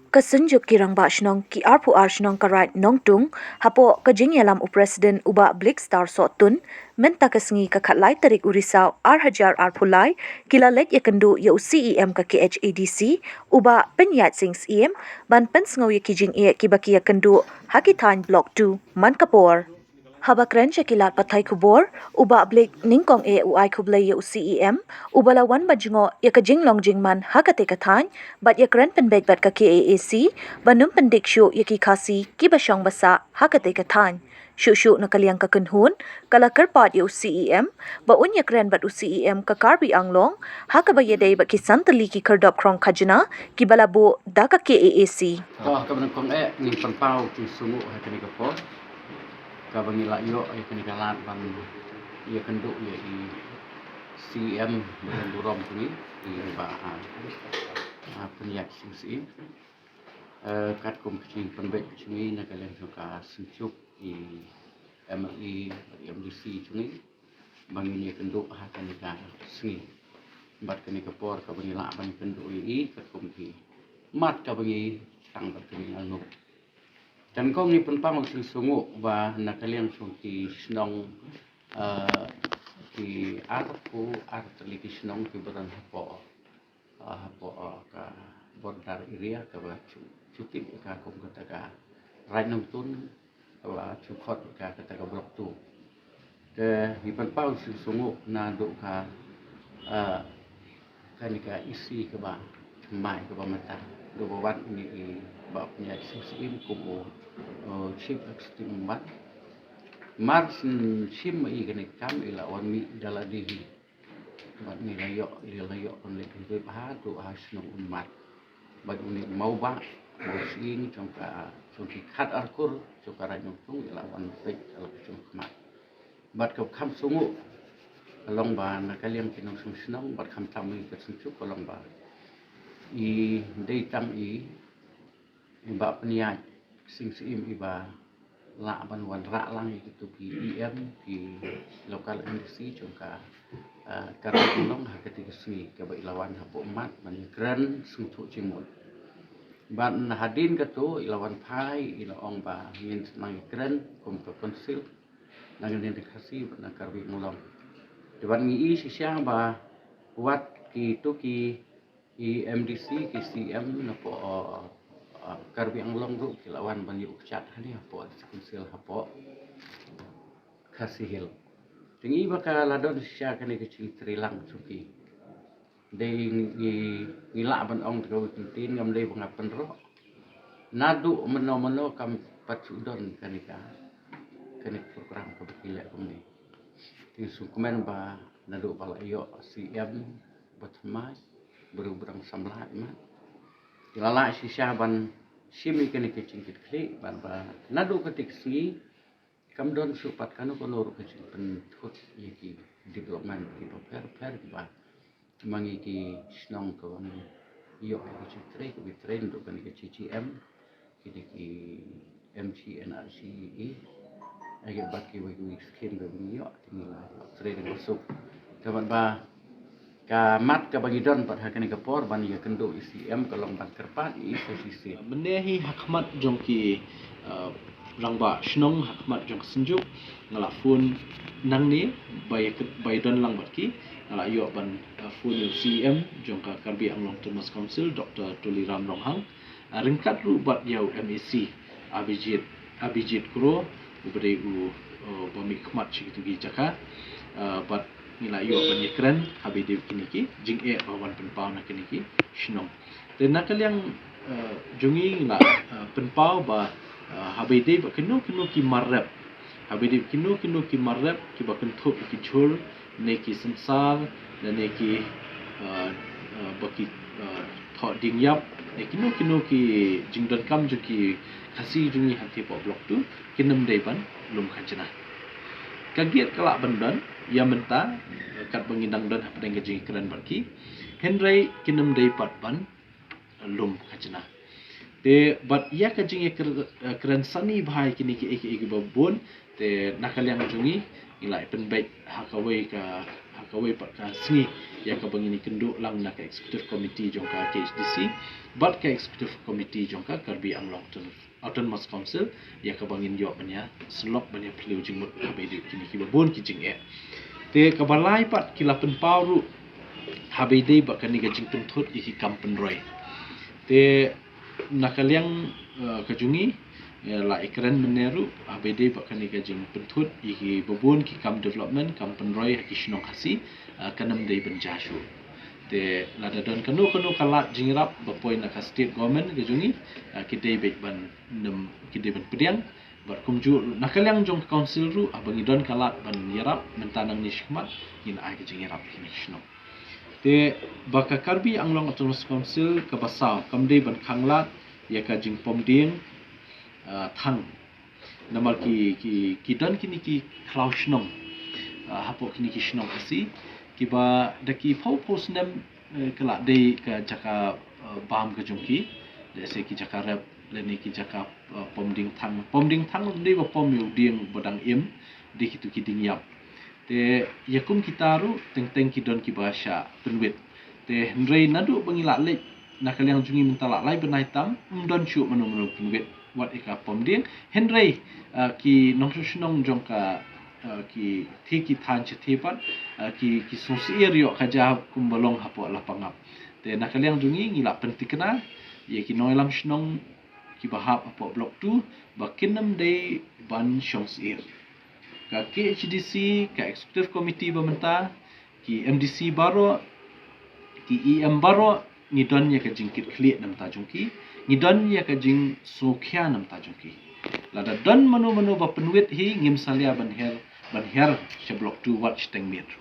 Kesenjuk kirang ba shnong ki arpu ar shnong karait nongtung hapo kajing yalam upresiden uba blik star sotun menta kesngi ka khatlai tarik urisau ar hajar ar phulai kila let yakendu ya UCEM ka KHADC uba penyat sing CM ban pensngau ya kijing e kibaki yakendu hakithan block 2 mankapor Habakren Shakilat Pathai Kubor, Uba Blik Ningkong E Uai Kublai UCEM, Ubala Wan Bajingo Yakajing Long Jingman Hakate Kathan, Bat Yakren Penbet Bat Ka KAAC, Banum Pendik Shu Yaki Kasi, Kibashong Basa, Hakate Kathan. Shu nakaliang kakenhun, kalakar pat UCEM, ba un yakren bat UCEM kakarbi anglong, hakabayade bat kisan taliki kerdop krong kajana, kibalabu daka KAAC. Kaban kong ni penpau ti sungu hakani kapo. Kabang ila yo ay kanikalat ban iya kenduk ya i CM dengan durom kini i ba penyak sing kat kom kecing penbek kecing nak kalian suka senjuk i MLE MDC kini bang ini kenduk hakanika sing bat kani kapor kabang ila ban kenduk i kat kom ki mat kabang i sang bat kani anu dan kong ni penpang maksud sungu bah nakalian sungi senong di arpu arteliti senong di badan hapo ka bordar iria ka ba cuti ka kong kata ka right nong tun wa cukot ka kata ka blok tu ke di penpang maksud sungu na do ka kanika isi ke ba mai ke ba mata do bawan ni ba punya sim kubu chip extreme mat mars sim i gani kam ila wan mi dala dihi mat ni layo on le ke ba do hasno mat ba uni mau ba sing jongka jongki khat arkur jokara nyung ila wan pek ala jong mat bat ka kham sungu along ba nakaliam kinong sunong bat kham tamu ke sunchu kolong ba i dei tam i ba peniat sing sim iba la ban wan ra lang itu ki EM ki lokal industri jongka karang hakati kesni ke ba ilawan hapo mat ban kran sungtu cimut ban hadin katu ilawan pai ilaong ba ngin nang kran kom to konsil nang ngin dikasi ban karbi ngulong dewan ngi sisyang ba wat ki tu ki MDC ki CM napo karbi anglong ru kilawan ban yuk chat hani hapo konsil hapo kasihil tingi baka ladon sya kani kecil trilang suki dei ngila ban ong tro tin ngam dei bangapen ro nadu meno kam pacudon kanika kani program ko bikile kumni tin sukumen ba nadu bala yo CM batmai berang samlat ma ilala sisya ban simi kini kecing kli ban ba nadu ketik si kam don supat kanu kono kecing pentut yiki development ki per ba mangi ki snong ko ni yo kecing tre ko train do kan kecing CM kini ki MCNRCE age bat ki wi skin do ni yo tinggal train masuk kaban ba ka mat ka bagidon pat hakani kapor ban ya kendo ICM kalong ban kerpat i posisi menehi hakmat jongki rangba shnong hakmat jong senjuk ngala fun nang ni bay don lang batki ngala yo ban fun UCM jongka karbi anglong Thomas Council Dr. Tuliram Longhang ringkat ru bat yau MEC Abhijit Kuro ubere u bami khmat chitu gi jaka bat nila yo penyekren habide kiniki jing e bawan penpau na kiniki shnong dan nakaliang jungi la penpau ba habide ba kenu ki marrep habide kenu ki marrep ki ba kenthop ki chur ne ki samsar dan ne ki baki tho dingyap ne kenu ki jingdon kam ju ki khasi jungi hati po blok tu kinam deban lum khanjana kagiat kelak bendan ya menta kat bangindang dan apa dengan jing keren barki henry kinam dei patban lum kajna te bat ya ka jing keren sani bhai kini ki babon te nakaliang jungi ilai penbaik hakawai ka hakawai pat ka sengi ya ka bangini kenduk lang na ka executive committee jongka KHDC bat ka executive committee jongka Karbi Anglong Autonomous Council ya ka bangin yo banya selok banya pliu jingmut habedi kini ki babon ki jing te ka balai pat kilapen pauru habedi ba kani ga jing pentut iki kampen roy te nakaliang kajungi la ikran meneru abede bakani gajing pentut iki babon ki kam development kam penroy ki shnong khasi kanam dei benjashu te lada don kanu kalat jingrap bapoi na ka state government gajungi ki dei be ban nem ki dei ban pediang bar kumju nakaliang jong council ru abangi don kalat ban yarap mentanang ni shikmat in ai gajing yarap ki shnong te baka Karbi Anglong Autonomous Council ka basau kam dei ban khanglat ya ka jing pomding thang namal ki don kini ki klau shnong hapo kini ki shnong kasi ki ba daki phau snem kala dei ka jaka bam ka jongki jese ki jaka rap leni ki jaka pomding thang dei ba pom yu ding bodang im de ki tu ki ding yap te yakum kitaru teng ki don ki bahasa penwit te hendrei nadu bangila le nakaliang jungi mentala lai benai tam don chu manu penwit wat ika pomding hendrei ki nongshunong jongka ki thiki than chithipat ki sosier yo khaja kumbalong hapo lapangap te nakaliang jungi ngila pentikna ye ki noilam shnong ki bahap hapo block 2 bakinam dei ban shongsir ka KHDC ka executive committee bamenta ki MDC baro ki EM baro ngidon ya ka jingkit khliet nam ta jongki ngidon ya ka jing sokhya nam ta jongki lada don manu ba penwit hi ngim salia ban her she block 2 watch teng metro